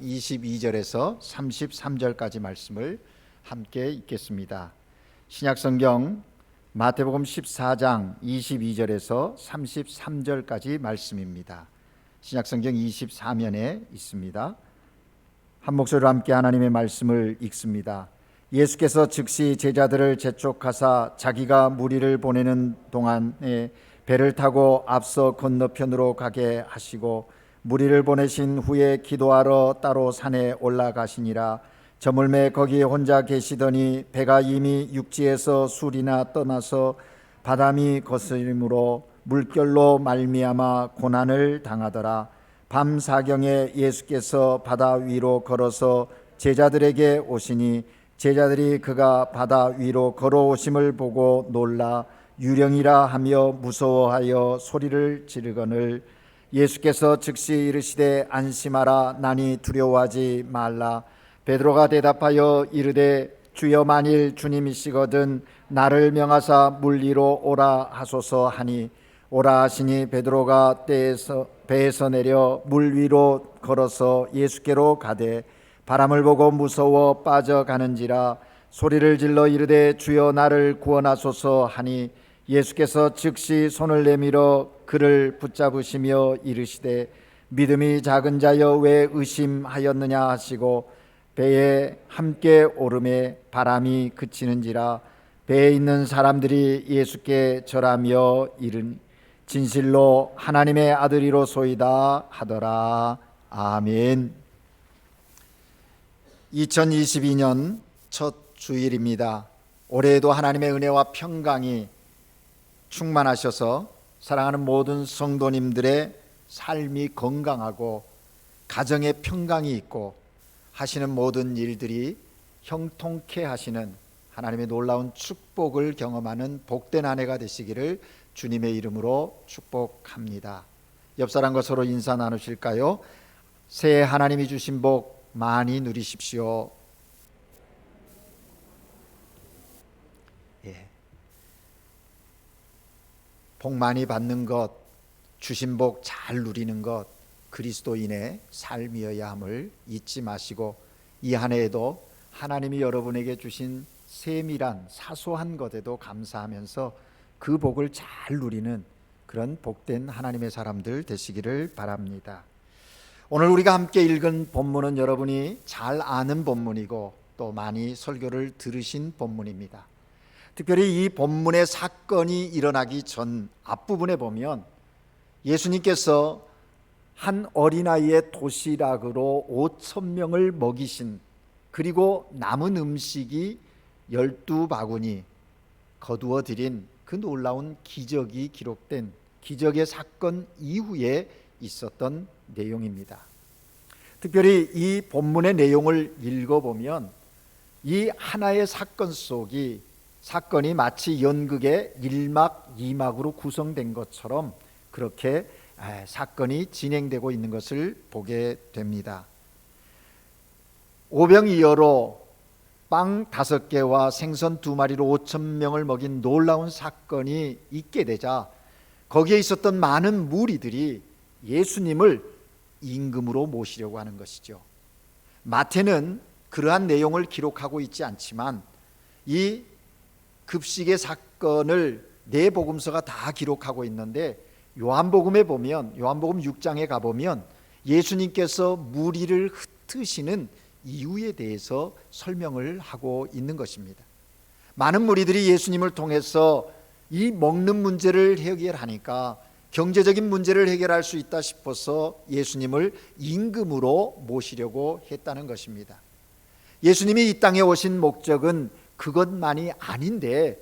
22절에서 33절까지 말씀을 함께 읽겠습니다. 신약성경 마태복음 14장 22절에서 33절까지 말씀입니다. 신약성경 24면에 있습니다. 한 목소리로 함께 하나님의 말씀을 읽습니다. 예수께서 즉시 제자들을 재촉하사 자기가 무리를 보내는 동안에 배를 타고 앞서 건너편으로 가게 하시고 무리를 보내신 후에 기도하러 따로 산에 올라가시니라. 저물매 거기 혼자 계시더니 배가 이미 육지에서 술이나 떠나서 바람이 거스림으로 물결로 말미암아 고난을 당하더라. 밤 사경에 예수께서 바다 위로 걸어서 제자들에게 오시니 제자들이 그가 바다 위로 걸어오심을 보고 놀라 유령이라 하며 무서워하여 소리를 지르거늘 예수께서 즉시 이르시되 안심하라 나니 두려워하지 말라. 베드로가 대답하여 이르되 주여 만일 주님이시거든 나를 명하사 물 위로 오라 하소서 하니 오라 하시니 베드로가 배에서 내려 물 위로 걸어서 예수께로 가되 바람을 보고 무서워 빠져가는지라 소리를 질러 이르되 주여 나를 구원하소서 하니 예수께서 즉시 손을 내밀어 그를 붙잡으시며 이르시되 믿음이 작은 자여 왜 의심하였느냐 하시고 배에 함께 오르매 바람이 그치는지라 배에 있는 사람들이 예수께 절하며 이르니 진실로 하나님의 아들이로소이다 하더라. 아멘. 2022년 첫 주일입니다. 올해에도 하나님의 은혜와 평강이 충만하셔서 사랑하는 모든 성도님들의 삶이 건강하고 가정에 평강이 있고 하시는 모든 일들이 형통케 하시는 하나님의 놀라운 축복을 경험하는 복된 한 해가 되시기를 주님의 이름으로 축복합니다. 옆 사람과 서로 인사 나누실까요? 새해 하나님이 주신 복 많이 누리십시오. 복 많이 받는 것, 주신 복 잘 누리는 것, 그리스도인의 삶이어야 함을 잊지 마시고 이 한 해에도 하나님이 여러분에게 주신 세밀한 사소한 것에도 감사하면서 그 복을 잘 누리는 그런 복된 하나님의 사람들 되시기를 바랍니다. 오늘 우리가 함께 읽은 본문은 여러분이 잘 아는 본문이고 또 많이 설교를 들으신 본문입니다. 특별히 이 본문의 사건이 일어나기 전 앞부분에 보면 예수님께서 한 어린아이의 도시락으로 5,000명을 먹이신 그리고 남은 음식이 12바구니 거두어 드린 그 놀라운 기적이 기록된 기적의 사건 이후에 있었던 내용입니다. 특별히 이 본문의 내용을 읽어보면 이 하나의 사건 사건이 마치 연극의 1막 2막으로 구성된 것처럼 그렇게 사건이 진행되고 있는 것을 보게 됩니다. 오병이어로 빵 5개와 생선 2마리로 5,000명을 먹인 놀라운 사건이 있게 되자 거기에 있었던 많은 무리들이 예수님을 임금으로 모시려고 하는 것이죠. 마태는 그러한 내용을 기록하고 있지 않지만 이 급식의 사건을 네 복음서가 다 기록하고 있는데 요한복음에 보면 요한복음 6장에 가보면 예수님께서 무리를 흩으시는 이유에 대해서 설명을 하고 있는 것입니다. 많은 무리들이 예수님을 통해서 이 먹는 문제를 해결하니까 경제적인 문제를 해결할 수 있다 싶어서 예수님을 임금으로 모시려고 했다는 것입니다. 예수님이 이 땅에 오신 목적은 그것만이 아닌데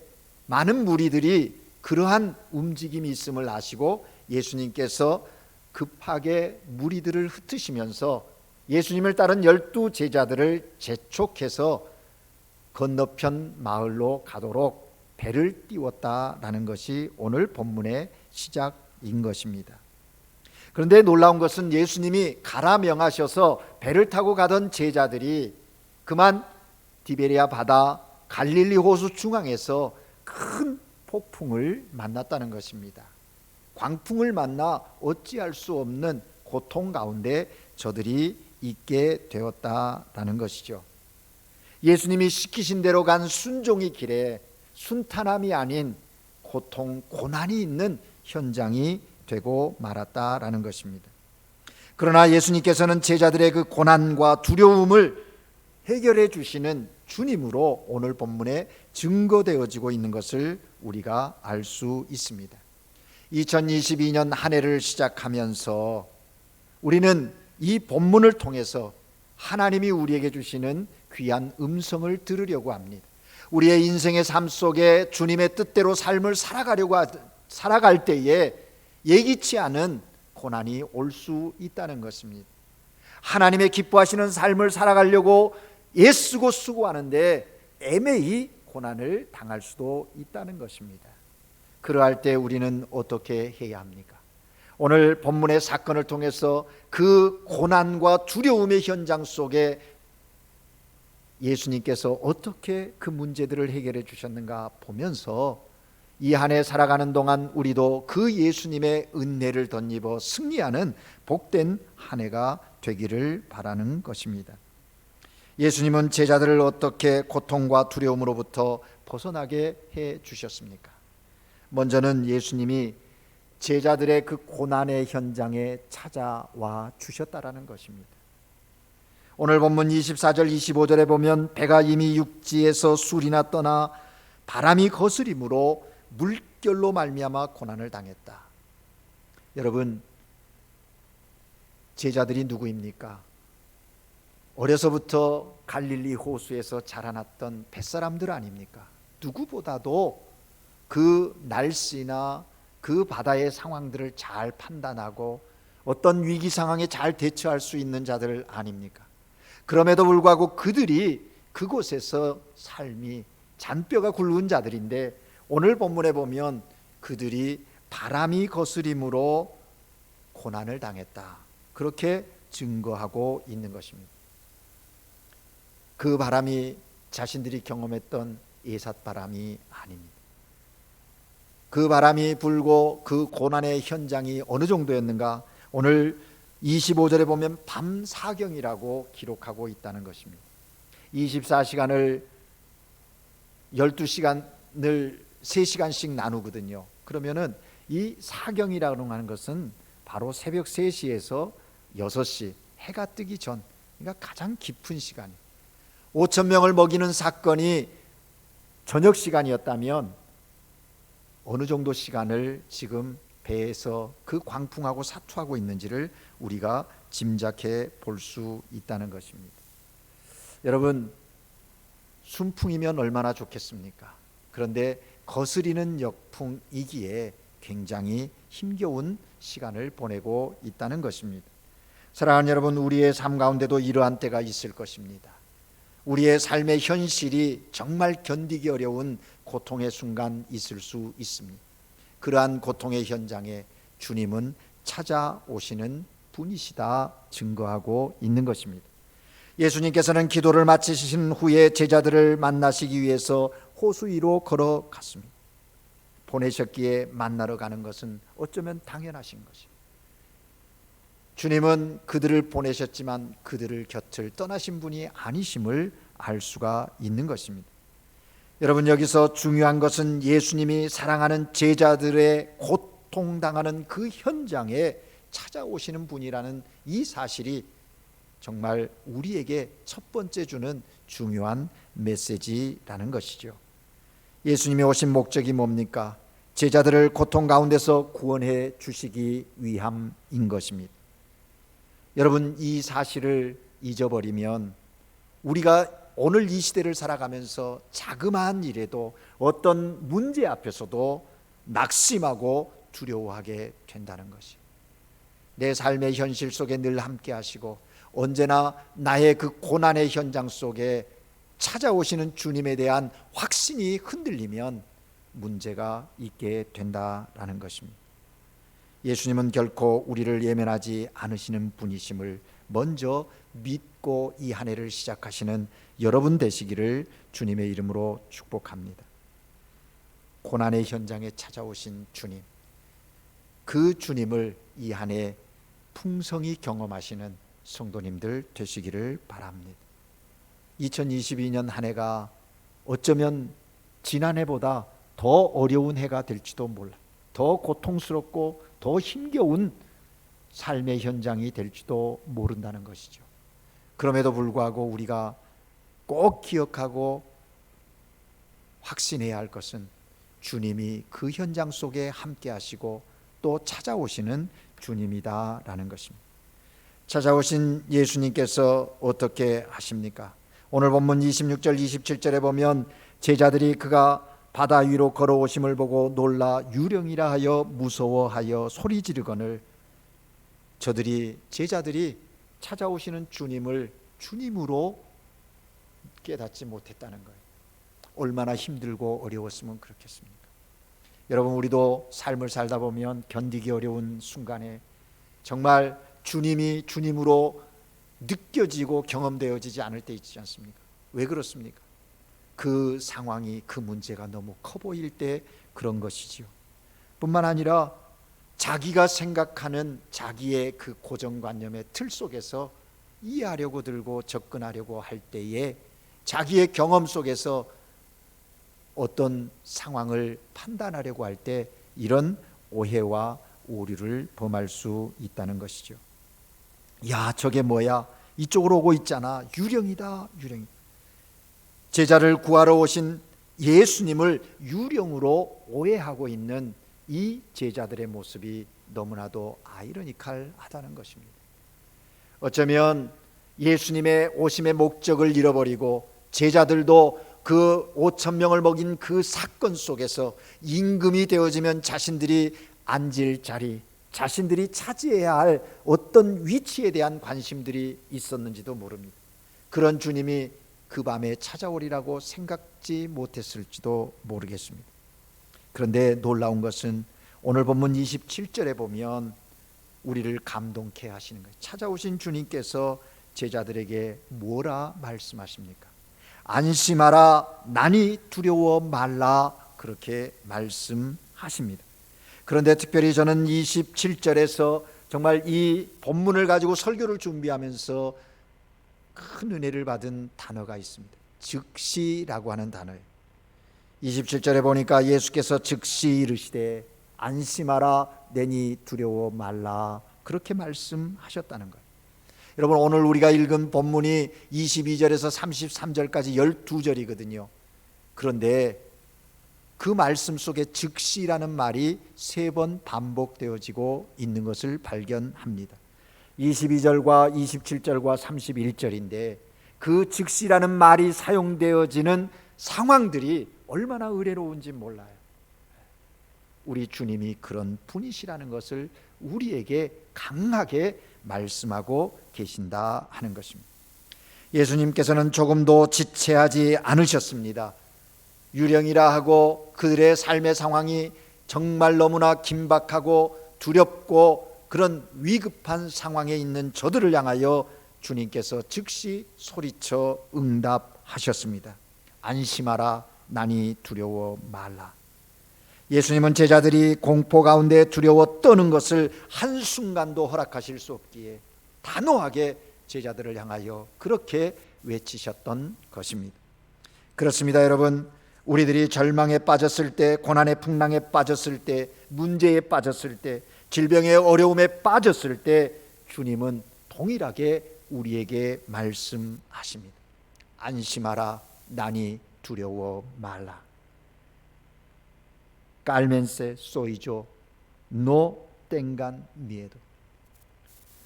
많은 무리들이 그러한 움직임이 있음을 아시고 예수님께서 급하게 무리들을 흩으시면서 예수님을 따른 12 제자들을 재촉해서 건너편 마을로 가도록 배를 띄웠다라는 것이 오늘 본문의 시작인 것입니다. 그런데 놀라운 것은 예수님이 가라 명하셔서 배를 타고 가던 제자들이 그만 디베리아 바다 갈릴리 호수 중앙에서 큰 폭풍을 만났다는 것입니다. 광풍을 만나 어찌할 수 없는 고통 가운데 저들이 있게 되었다라는 것이죠. 예수님이 시키신 대로 간 순종의 길에 순탄함이 아닌 고통, 고난이 있는 현장이 되고 말았다라는 것입니다. 그러나 예수님께서는 제자들의 그 고난과 두려움을 해결해 주시는 주님으로 오늘 본문에 증거되어지고 있는 것을 우리가 알 수 있습니다. 2022년 한 해를 시작하면서 우리는 이 본문을 통해서 하나님이 우리에게 주시는 귀한 음성을 들으려고 합니다. 우리의 인생의 삶 속에 주님의 뜻대로 삶을 살아갈 때에 예기치 않은 고난이 올 수 있다는 것입니다. 하나님의 기뻐하시는 삶을 살아가려고 애쓰고 수고하는데 애매히 고난을 당할 수도 있다는 것입니다. 그러할 때 우리는 어떻게 해야 합니까? 오늘 본문의 사건을 통해서 그 고난과 두려움의 현장 속에 예수님께서 어떻게 그 문제들을 해결해 주셨는가 보면서 이 한 해 살아가는 동안 우리도 그 예수님의 은혜를 덧입어 승리하는 복된 한 해가 되기를 바라는 것입니다. 예수님은 제자들을 어떻게 고통과 두려움으로부터 벗어나게 해 주셨습니까? 먼저는 예수님이 제자들의 그 고난의 현장에 찾아와 주셨다라는 것입니다. 오늘 본문 24절 25절에 보면 배가 이미 육지에서 술이나 떠나 바람이 거스림으로 물결로 말미암아 고난을 당했다. 여러분, 제자들이 누구입니까? 어려서부터 갈릴리 호수에서 자라났던 뱃사람들 아닙니까? 누구보다도 그 날씨나 그 바다의 상황들을 잘 판단하고 어떤 위기 상황에 잘 대처할 수 있는 자들 아닙니까? 그럼에도 불구하고 그들이 그곳에서 삶이 잔뼈가 굵은 자들인데 오늘 본문에 보면 그들이 바람이 거스림으로 고난을 당했다, 그렇게 증거하고 있는 것입니다. 그 바람이 자신들이 경험했던 에삿바람이 아닙니다. 그 바람이 불고 그 고난의 현장이 어느 정도였는가? 오늘 25절에 보면 밤 사경이라고 기록하고 있다는 것입니다. 24시간을 12시간을 3시간씩 나누거든요. 그러면은 이 사경이라고 하는 것은 바로 새벽 3시에서 6시, 해가 뜨기 전, 그러니까 가장 깊은 시간이에요. 5천 명을 먹이는 사건이 저녁 시간이었다면 어느 정도 시간을 지금 배에서 그 광풍하고 사투하고 있는지를 우리가 짐작해 볼 수 있다는 것입니다. 여러분, 순풍이면 얼마나 좋겠습니까? 그런데 거스리는 역풍이기에 굉장히 힘겨운 시간을 보내고 있다는 것입니다. 사랑하는 여러분, 우리의 삶 가운데도 이러한 때가 있을 것입니다. 우리의 삶의 현실이 정말 견디기 어려운 고통의 순간 있을 수 있습니다. 그러한 고통의 현장에 주님은 찾아오시는 분이시다 증거하고 있는 것입니다. 예수님께서는 기도를 마치신 후에 제자들을 만나시기 위해서 호수 위로 걸어갔습니다. 보내셨기에 만나러 가는 것은 어쩌면 당연하신 것입니다. 주님은 그들을 보내셨지만 그들을 곁을 떠나신 분이 아니심을 알 수가 있는 것입니다. 여러분, 여기서 중요한 것은 예수님이 사랑하는 제자들의 고통당하는 그 현장에 찾아오시는 분이라는 이 사실이 정말 우리에게 첫 번째 주는 중요한 메시지라는 것이죠. 예수님이 오신 목적이 뭡니까? 제자들을 고통 가운데서 구원해 주시기 위함인 것입니다. 여러분, 이 사실을 잊어버리면 우리가 오늘 이 시대를 살아가면서 자그마한 일에도 어떤 문제 앞에서도 낙심하고 두려워하게 된다는 것이, 내 삶의 현실 속에 늘 함께 하시고 언제나 나의 그 고난의 현장 속에 찾아오시는 주님에 대한 확신이 흔들리면 문제가 있게 된다라는 것입니다. 예수님은 결코 우리를 예면하지 않으시는 분이심을 먼저 믿고 이 한 해를 시작하시는 여러분 되시기를 주님의 이름으로 축복합니다. 고난의 현장에 찾아오신 주님, 그 주님을 이 한 해 풍성히 경험하시는 성도님들 되시기를 바랍니다. 2022년 한 해가 어쩌면 지난해보다 더 어려운 해가 될지도 몰라. 더 고통스럽고 더 힘겨운 삶의 현장이 될지도 모른다는 것이죠. 그럼에도 불구하고 우리가 꼭 기억하고 확신해야 할 것은 주님이 그 현장 속에 함께 하시고 또 찾아오시는 주님이다라는 것입니다. 찾아오신 예수님께서 어떻게 하십니까? 오늘 본문 26절 27절에 보면 제자들이 그가 바다 위로 걸어오심을 보고 놀라 유령이라 하여 무서워하여 소리 지르거늘, 제자들이 찾아오시는 주님을 주님으로 깨닫지 못했다는 거예요. 얼마나 힘들고 어려웠으면 그렇겠습니까? 여러분, 우리도 삶을 살다 보면 견디기 어려운 순간에 정말 주님이 주님으로 느껴지고 경험되어지지 않을 때 있지 않습니까? 왜 그렇습니까? 그 상황이, 그 문제가 너무 커 보일 때 그런 것이지요. 뿐만 아니라 자기가 생각하는 자기의 그 고정관념의 틀 속에서 이해하려고 들고 접근하려고 할 때에 자기의 경험 속에서 어떤 상황을 판단하려고 할 때 이런 오해와 오류를 범할 수 있다는 것이죠. 야, 저게 뭐야? 이쪽으로 오고 있잖아. 유령이다, 유령. 제자를 구하러 오신 예수님을 유령으로 오해하고 있는 이 제자들의 모습이 너무나도 아이러니컬하다는 것입니다. 어쩌면 예수님의 오심의 목적을 잃어버리고 제자들도 그 5,000명을 먹인 그 사건 속에서 임금이 되어지면 자신들이 앉을 자리, 자신들이 차지해야 할 어떤 위치에 대한 관심들이 있었는지도 모릅니다. 그런 주님이 그 밤에 찾아오리라고 생각지 못했을지도 모르겠습니다. 그런데 놀라운 것은 오늘 본문 27절에 보면 우리를 감동케 하시는 거예요. 찾아오신 주님께서 제자들에게 뭐라 말씀하십니까? 안심하라, 나니 두려워 말라, 그렇게 말씀하십니다. 그런데 특별히 저는 27절에서 정말 이 본문을 가지고 설교를 준비하면서 큰 은혜를 받은 단어가 있습니다. 즉시라고 하는 단어예요. 27절에 보니까 예수께서 즉시 이르시되 안심하라, 내니 두려워 말라, 그렇게 말씀하셨다는 거예요. 여러분, 오늘 우리가 읽은 본문이 22절에서 33절까지 12절이거든요. 그런데 그 말씀 속에 즉시라는 말이 3번 반복되어지고 있는 것을 발견합니다. 22절과 27절과 31절인데 그 즉시라는 말이 사용되어지는 상황들이 얼마나 의례로운지 몰라요. 우리 주님이 그런 분이시라는 것을 우리에게 강하게 말씀하고 계신다 하는 것입니다. 예수님께서는 조금도 지체하지 않으셨습니다. 유령이라 하고 그들의 삶의 상황이 정말 너무나 긴박하고 두렵고 그런 위급한 상황에 있는 저들을 향하여 주님께서 즉시 소리쳐 응답하셨습니다. 안심하라, 나니 두려워 말라. 예수님은 제자들이 공포 가운데 두려워 떠는 것을 한순간도 허락하실 수 없기에 단호하게 제자들을 향하여 그렇게 외치셨던 것입니다. 그렇습니다, 여러분. 우리들이 절망에 빠졌을 때, 고난의 풍랑에 빠졌을 때, 문제에 빠졌을 때, 질병의 어려움에 빠졌을 때 주님은 동일하게 우리에게 말씀하십니다. 안심하라, 나니 두려워 말라. 깔멘세 소이조 노 땡간 미에도.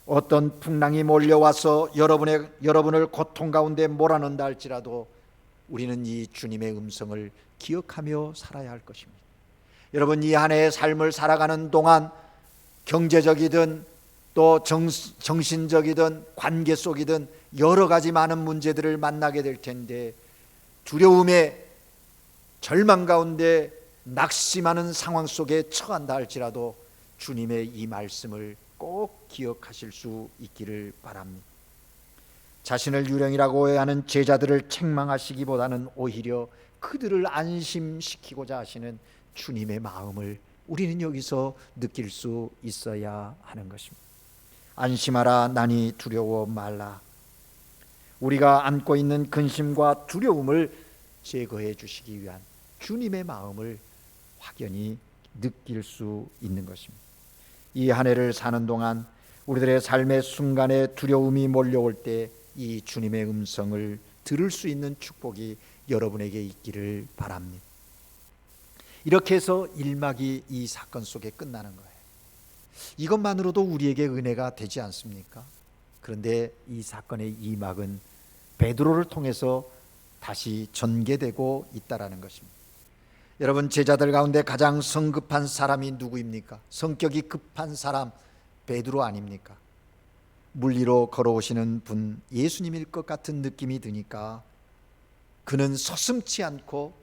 어떤 풍랑이 몰려와서 여러분을 고통 가운데 몰아넣는다 할지라도 우리는 이 주님의 음성을 기억하며 살아야 할 것입니다. 여러분, 이 한 해의 삶을 살아가는 동안 경제적이든 또 정신적이든 관계 속이든 여러 가지 많은 문제들을 만나게 될 텐데 두려움에 절망 가운데 낙심하는 상황 속에 처한다 할지라도 주님의 이 말씀을 꼭 기억하실 수 있기를 바랍니다. 자신을 유령이라고 오해하는 제자들을 책망하시기보다는 오히려 그들을 안심시키고자 하시는 주님의 마음을 우리는 여기서 느낄 수 있어야 하는 것입니다. 안심하라, 나니 두려워 말라. 우리가 안고 있는 근심과 두려움을 제거해 주시기 위한 주님의 마음을 확연히 느낄 수 있는 것입니다. 이 한 해를 사는 동안 우리들의 삶의 순간에 두려움이 몰려올 때 이 주님의 음성을 들을 수 있는 축복이 여러분에게 있기를 바랍니다. 이렇게 해서 1막이 이 사건 속에 끝나는 거예요. 이것만으로도 우리에게 은혜가 되지 않습니까? 그런데 이 사건의 2막은 베드로를 통해서 다시 전개되고 있다라는 것입니다. 여러분, 제자들 가운데 가장 성급한 사람이 누구입니까? 성격이 급한 사람 베드로 아닙니까? 물 위로 걸어오시는 분 예수님일 것 같은 느낌이 드니까 그는 서슴지 않고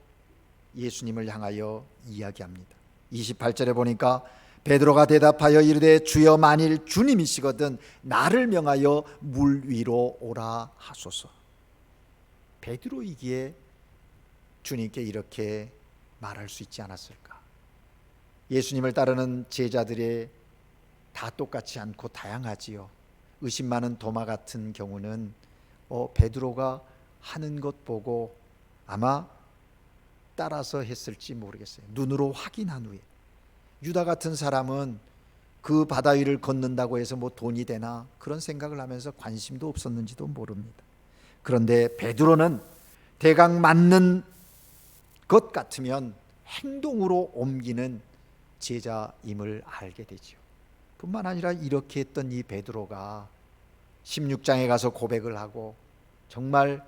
예수님을 향하여 이야기합니다. 28절에 보니까 베드로가 대답하여 이르되 주여, 만일 주님이시거든 나를 명하여 물 위로 오라 하소서. 베드로이기에 주님께 이렇게 말할 수 있지 않았을까? 예수님을 따르는 제자들의 다 똑같지 않고 다양하지요. 의심 많은 도마 같은 경우는 베드로가 하는 것 보고 아마 따라서 했을지 모르겠어요. 눈으로 확인한 후에. 유다 같은 사람은 그 바다 위를 걷는다고 해서 뭐 돈이 되나 그런 생각을 하면서 관심도 없었는지도 모릅니다. 그런데 베드로는 대강 맞는 것 같으면 행동으로 옮기는 제자임을 알게 되죠. 뿐만 아니라 이렇게 했던 이 베드로가 16장에 가서 고백을 하고 정말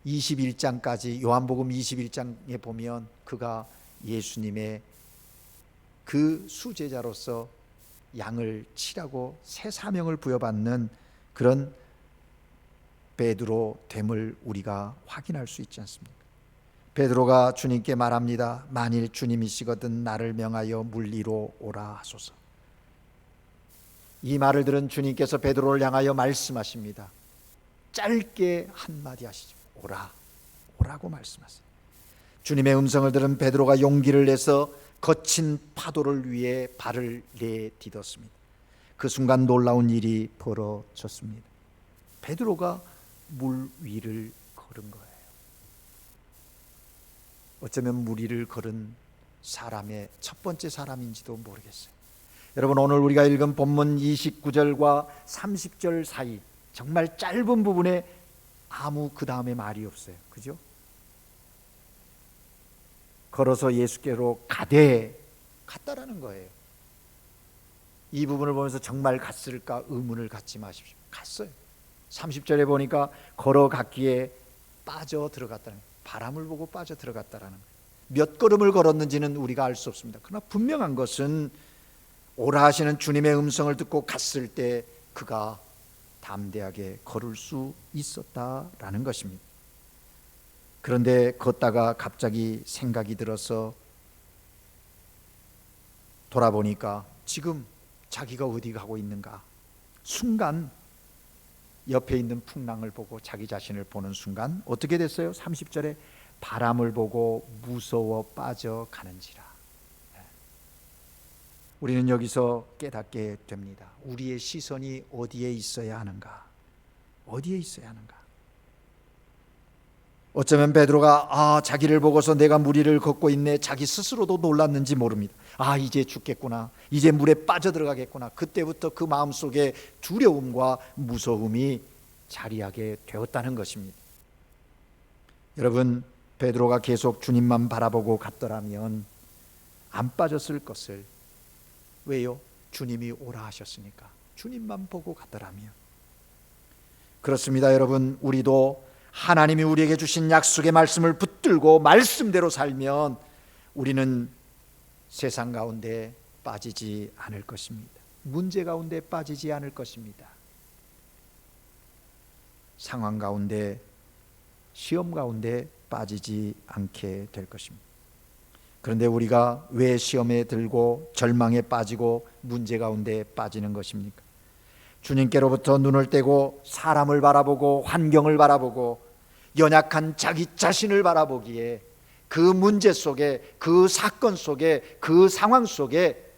21장까지 요한복음 21장에 보면 그가 예수님의 그 수제자로서 양을 치라고 새 사명을 부여받는 그런 베드로 됨을 우리가 확인할 수 있지 않습니까? 베드로가 주님께 말합니다. 만일 주님이시거든 나를 명하여 물 위로 오라 하소서. 이 말을 들은 주님께서 베드로를 향하여 말씀하십니다. 짧게 한마디 하시죠. 오라고 말씀하세요. 주님의 음성을 들은 베드로가 용기를 내서 거친 파도를 위해 발을 내딛었습니다. 그 순간 놀라운 일이 벌어졌습니다. 베드로가 물 위를 걸은 거예요. 어쩌면 물 위를 걸은 사람의 첫 번째 사람인지도 모르겠어요. 여러분, 오늘 우리가 읽은 본문 29절과 30절 사이 정말 짧은 부분에 아무 그 다음에 말이 없어요. 그죠? 걸어서 예수께로 갔다라는 거예요. 이 부분을 보면서 정말 갔을까 의문을 갖지 마십시오. 갔어요. 30절에 보니까 걸어갔기에 빠져 들어갔다는 거예요. 바람을 보고 빠져 들어갔다라는 거예요. 몇 걸음을 걸었는지는 우리가 알 수 없습니다. 그러나 분명한 것은 오라 하시는 주님의 음성을 듣고 갔을 때 그가 담대하게 걸을 수 있었다라는 것입니다. 그런데 걷다가 갑자기 생각이 들어서 돌아보니까 지금 자기가 어디 가고 있는가? 순간 옆에 있는 풍랑을 보고 자기 자신을 보는 순간 어떻게 됐어요? 30절에 바람을 보고 무서워 빠져가는지라. 우리는 여기서 깨닫게 됩니다. 우리의 시선이 어디에 있어야 하는가? 어디에 있어야 하는가? 어쩌면 베드로가 자기를 보고서 내가 물 위를 걷고 있네, 자기 스스로도 놀랐는지 모릅니다. 이제 죽겠구나, 이제 물에 빠져들어가겠구나. 그때부터 그 마음속에 두려움과 무서움이 자리하게 되었다는 것입니다. 여러분, 베드로가 계속 주님만 바라보고 갔더라면 안 빠졌을 것을. 왜요? 주님이 오라 하셨으니까. 주님만 보고 갔더라면. 그렇습니다. 여러분, 우리도 하나님이 우리에게 주신 약속의 말씀을 붙들고 말씀대로 살면 우리는 세상 가운데 빠지지 않을 것입니다. 문제 가운데 빠지지 않을 것입니다. 상황 가운데, 시험 가운데 빠지지 않게 될 것입니다. 그런데 우리가 왜 시험에 들고 절망에 빠지고 문제 가운데 빠지는 것입니까? 주님께로부터 눈을 떼고 사람을 바라보고 환경을 바라보고 연약한 자기 자신을 바라보기에 그 문제 속에, 그 사건 속에, 그 상황 속에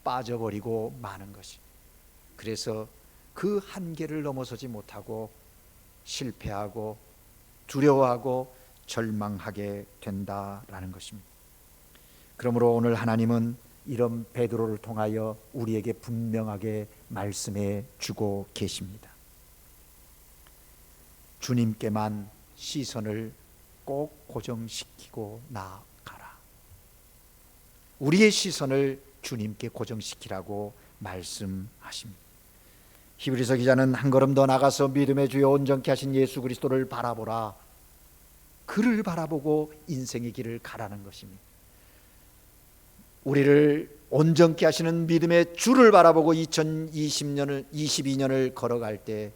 빠져버리고 마는 것이. 그래서 그 한계를 넘어서지 못하고 실패하고 두려워하고 절망하게 된다라는 것입니다. 그러므로 오늘 하나님은 이런 베드로를 통하여 우리에게 분명하게 말씀해 주고 계십니다. 주님께만 시선을 꼭 고정시키고 나아가라. 우리의 시선을 주님께 고정시키라고 말씀하십니다. 히브리서 기자는 한 걸음 더 나가서 믿음의 주요 온전케 하신 예수 그리스도를 바라보라. 그를 바라보고 인생의 길을 가라는 것입니다. 우리를 온전케 하시는 믿음의 주를 바라보고 22년을 걸어갈 때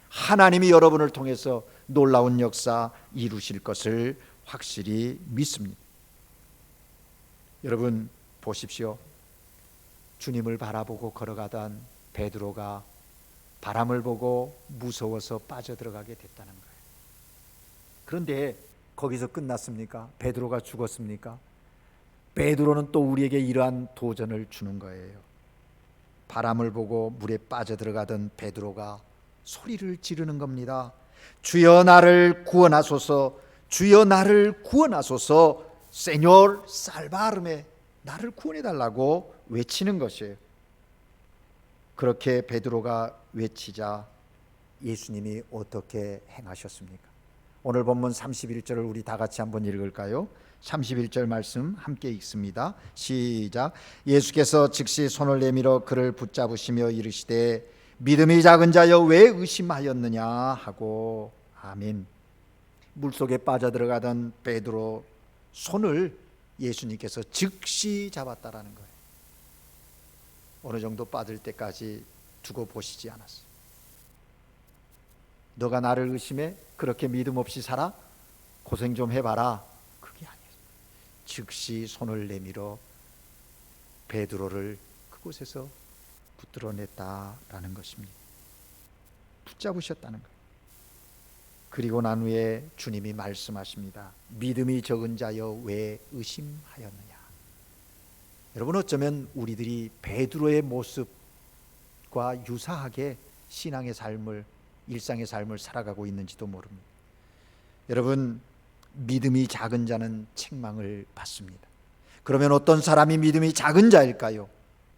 하나님이 여러분을 통해서 놀라운 역사 이루실 것을 확실히 믿습니다. 여러분 보십시오. 주님을 바라보고 걸어가던 베드로가 바람을 보고 무서워서 빠져들어가게 됐다는 거예요. 그런데 거기서 끝났습니까? 베드로가 죽었습니까? 베드로는 또 우리에게 이러한 도전을 주는 거예요. 바람을 보고 물에 빠져들어가던 베드로가 소리를 지르는 겁니다. 주여 나를 구원하소서, 주여 나를 구원하소서, 세뇨르 살바르메, 나를 구원해달라고 외치는 것이에요. 그렇게 베드로가 외치자 예수님이 어떻게 행하셨습니까? 오늘 본문 31절을 우리 다 같이 한번 읽을까요? 31절 말씀 함께 읽습니다. 시작. 예수께서 즉시 손을 내밀어 그를 붙잡으시며 이르시되 믿음이 작은 자여 왜 의심하였느냐 하고. 아멘. 물속에 빠져들어가던 베드로 손을 예수님께서 즉시 잡았다라는 거예요. 어느 정도 빠질 때까지 두고 보시지 않았어요. 너가 나를 의심해? 그렇게 믿음 없이 살아? 고생 좀 해봐라. 그게 아니에요. 즉시 손을 내밀어 베드로를 그곳에서 붙들어냈다라는 것입니다. 붙잡으셨다는 거예요. 그리고 난 후에 주님이 말씀하십니다. 믿음이 적은 자여 왜 의심하였느냐. 여러분 어쩌면 우리들이 베드로의 모습과 유사하게 신앙의 삶을, 일상의 삶을 살아가고 있는지도 모릅니다. 여러분 믿음이 작은 자는 책망을 받습니다. 그러면 어떤 사람이 믿음이 작은 자일까요?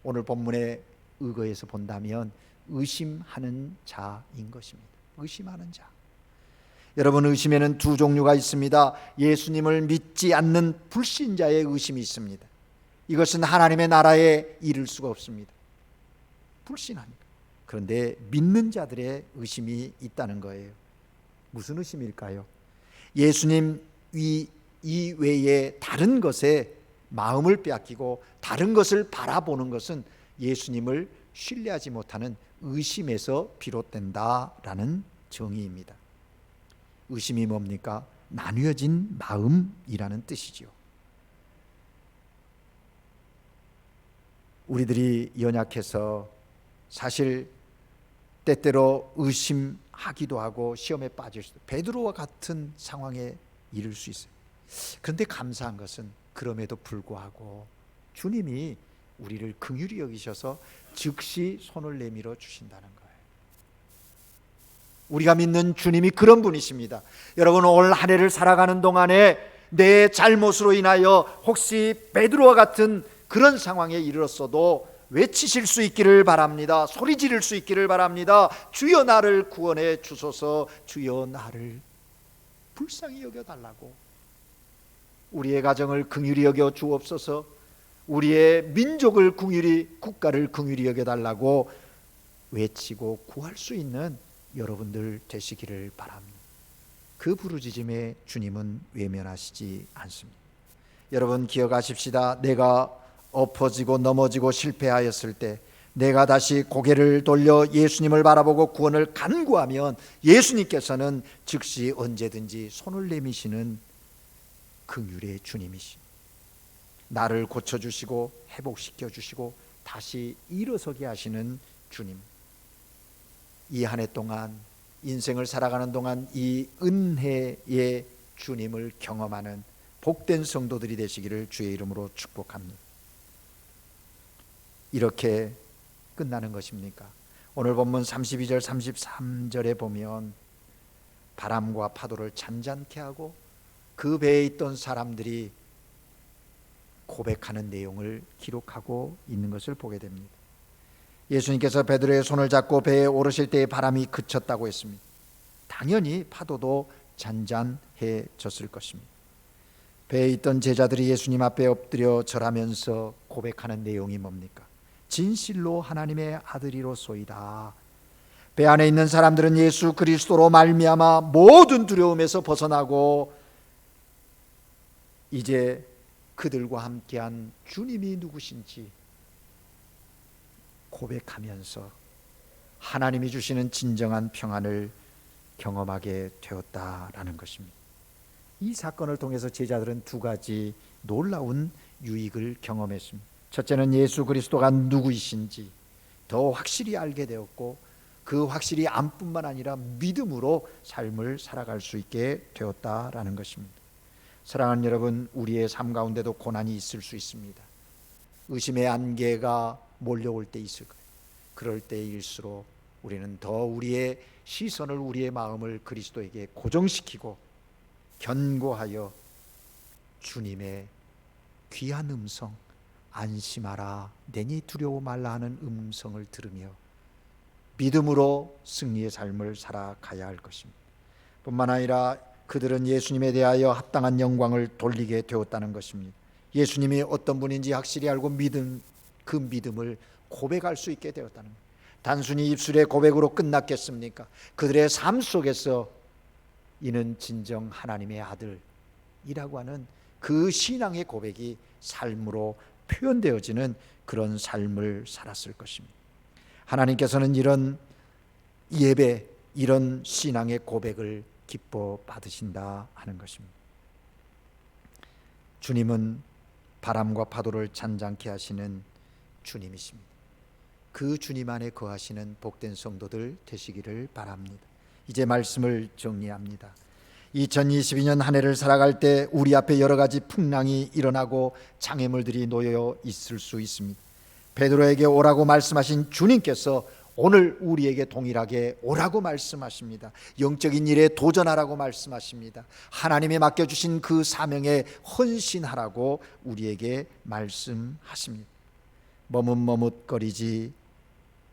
오늘 본문의 의거에서 본다면 의심하는 자인 것입니다. 의심하는 자. 여러분 의심에는 두 종류가 있습니다. 예수님을 믿지 않는 불신자의 의심이 있습니다. 이것은 하나님의 나라에 이를 수가 없습니다. 불신하니까. 그런데 믿는 자들의 의심이 있다는 거예요. 무슨 의심일까요? 예수님 이외에 다른 것에 마음을 빼앗기고 다른 것을 바라보는 것은 예수님을 신뢰하지 못하는 의심에서 비롯된다라는 정의입니다. 의심이 뭡니까? 나뉘어진 마음이라는 뜻이죠. 우리들이 연약해서 사실 때때로 의심하기도 하고 시험에 빠질 수도, 베드로와 같은 상황에 이를 수 있어요. 그런데 감사한 것은 그럼에도 불구하고 주님이 우리를 긍휼히 여기셔서 즉시 손을 내밀어 주신다는 거예요. 우리가 믿는 주님이 그런 분이십니다. 여러분 올 한 해를 살아가는 동안에 내 잘못으로 인하여 혹시 베드로와 같은 그런 상황에 이르렀어도 외치실 수 있기를 바랍니다. 소리 지를 수 있기를 바랍니다. 주여 나를 구원해 주소서, 주여 나를 불쌍히 여겨달라고. 우리의 가정을 긍휼히 여겨 주옵소서, 우리의 민족을 긍휼히, 국가를 긍휼히 여겨달라고 외치고 구할 수 있는 여러분들 되시기를 바랍니다. 그 부르짖음에 주님은 외면하시지 않습니다. 여러분 기억하십시다. 내가 엎어지고 넘어지고 실패하였을 때 내가 다시 고개를 돌려 예수님을 바라보고 구원을 간구하면 예수님께서는 즉시 언제든지 손을 내미시는 긍휼의 주님이십니다. 나를 고쳐주시고 회복시켜주시고 다시 일어서게 하시는 주님. 이 한 해 동안 인생을 살아가는 동안 이 은혜의 주님을 경험하는 복된 성도들이 되시기를 주의 이름으로 축복합니다. 이렇게 끝나는 것입니까? 오늘 본문 32절 33절에 보면 바람과 파도를 잔잔케 하고 그 배에 있던 사람들이 고백하는 내용을 기록하고 있는 것을 보게 됩니다. 예수님께서 베드로의 손을 잡고 배에 오르실 때의 바람이 그쳤다고 했습니다. 당연히 파도도 잔잔해졌을 것입니다. 배에 있던 제자들이 예수님 앞에 엎드려 절하면서 고백하는 내용이 뭡니까? 진실로 하나님의 아들이로소이다. 배 안에 있는 사람들은 예수 그리스도로 말미암아 모든 두려움에서 벗어나고 이제 그들과 함께한 주님이 누구신지 고백하면서 하나님이 주시는 진정한 평안을 경험하게 되었다라는 것입니다. 이 사건을 통해서 제자들은 두 가지 놀라운 유익을 경험했습니다. 첫째는 예수 그리스도가 누구이신지 더 확실히 알게 되었고, 그 확실히 암뿐만 아니라 믿음으로 삶을 살아갈 수 있게 되었다라는 것입니다. 사랑하는 여러분, 우리의 삶 가운데도 고난이 있을 수 있습니다. 의심의 안개가 몰려올 때 있을 거예요. 그럴 때일수록 우리는 더 우리의 시선을, 우리의 마음을 그리스도에게 고정시키고 견고하여 주님의 귀한 음성, 안심하라 내니 두려워 말라 하는 음성을 들으며 믿음으로 승리의 삶을 살아가야 할 것입니다. 뿐만 아니라 그들은 예수님에 대하여 합당한 영광을 돌리게 되었다는 것입니다. 예수님이 어떤 분인지 확실히 알고 그 믿음을 고백할 수 있게 되었다는 것. 단순히 입술의 고백으로 끝났겠습니까? 그들의 삶 속에서 이는 진정 하나님의 아들이라고 하는 그 신앙의 고백이 삶으로 표현되어지는 그런 삶을 살았을 것입니다. 하나님께서는 이런 예배, 이런 신앙의 고백을 기뻐 받으신다 하는 것입니다. 주님은 바람과 파도를 잔잔케 하시는 주님이십니다. 그 주님 안에 거하시는 복된 성도들 되시기를 바랍니다. 이제 말씀을 정리합니다. 2022년 한 해를 살아갈 때 우리 앞에 여러 가지 풍랑이 일어나고 장애물들이 놓여 있을 수 있습니다. 베드로에게 오라고 말씀하신 주님께서 오늘 우리에게 동일하게 오라고 말씀하십니다. 영적인 일에 도전하라고 말씀하십니다. 하나님이 맡겨주신 그 사명에 헌신하라고 우리에게 말씀하십니다. 머뭇머뭇거리지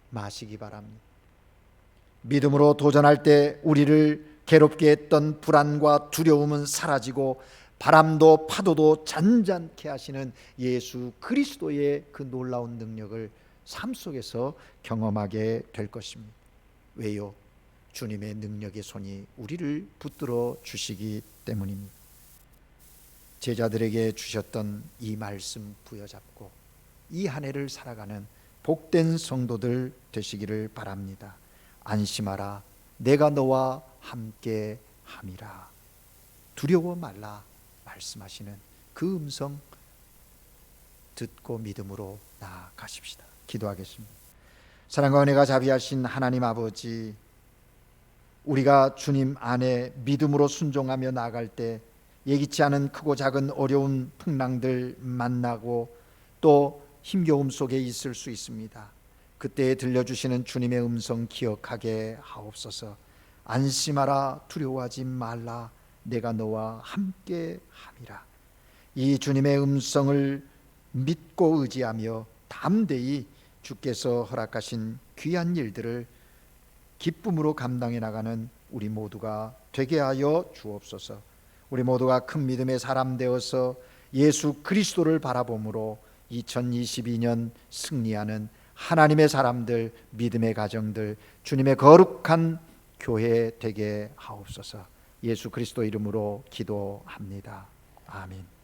마시기 바랍니다. 믿음으로 도전할 때 우리를 괴롭게 했던 불안과 두려움은 사라지고 바람도 파도도 잔잔케 하시는 예수 그리스도의 그 놀라운 능력을 삶 속에서 경험하게 될 것입니다. 왜요? 주님의 능력의 손이 우리를 붙들어 주시기 때문입니다. 제자들에게 주셨던 이 말씀 부여잡고 이 한 해를 살아가는 복된 성도들 되시기를 바랍니다. 안심하라 내가 너와 함께 함이라. 두려워 말라 말씀하시는 그 음성 듣고 믿음으로 나아가십시다. 기도하겠습니다. 사랑과 은혜가 자비하신 하나님 아버지, 우리가 주님 안에 믿음으로 순종하며 나아갈 때 예기치 않은 크고 작은 어려운 풍랑들 만나고 또 힘겨움 속에 있을 수 있습니다. 그때에 들려주시는 주님의 음성 기억하게 하옵소서. 안심하라 두려워하지 말라 내가 너와 함께 함이라. 이 주님의 음성을 믿고 의지하며 담대히 주께서 허락하신 귀한 일들을 기쁨으로 감당해 나가는 우리 모두가 되게 하여 주옵소서. 우리 모두가 큰 믿음의 사람 되어서 예수 그리스도를 바라봄으로 2022년 승리하는 하나님의 사람들, 믿음의 가정들, 주님의 거룩한 교회 되게 하옵소서. 예수 그리스도 이름으로 기도합니다. 아멘.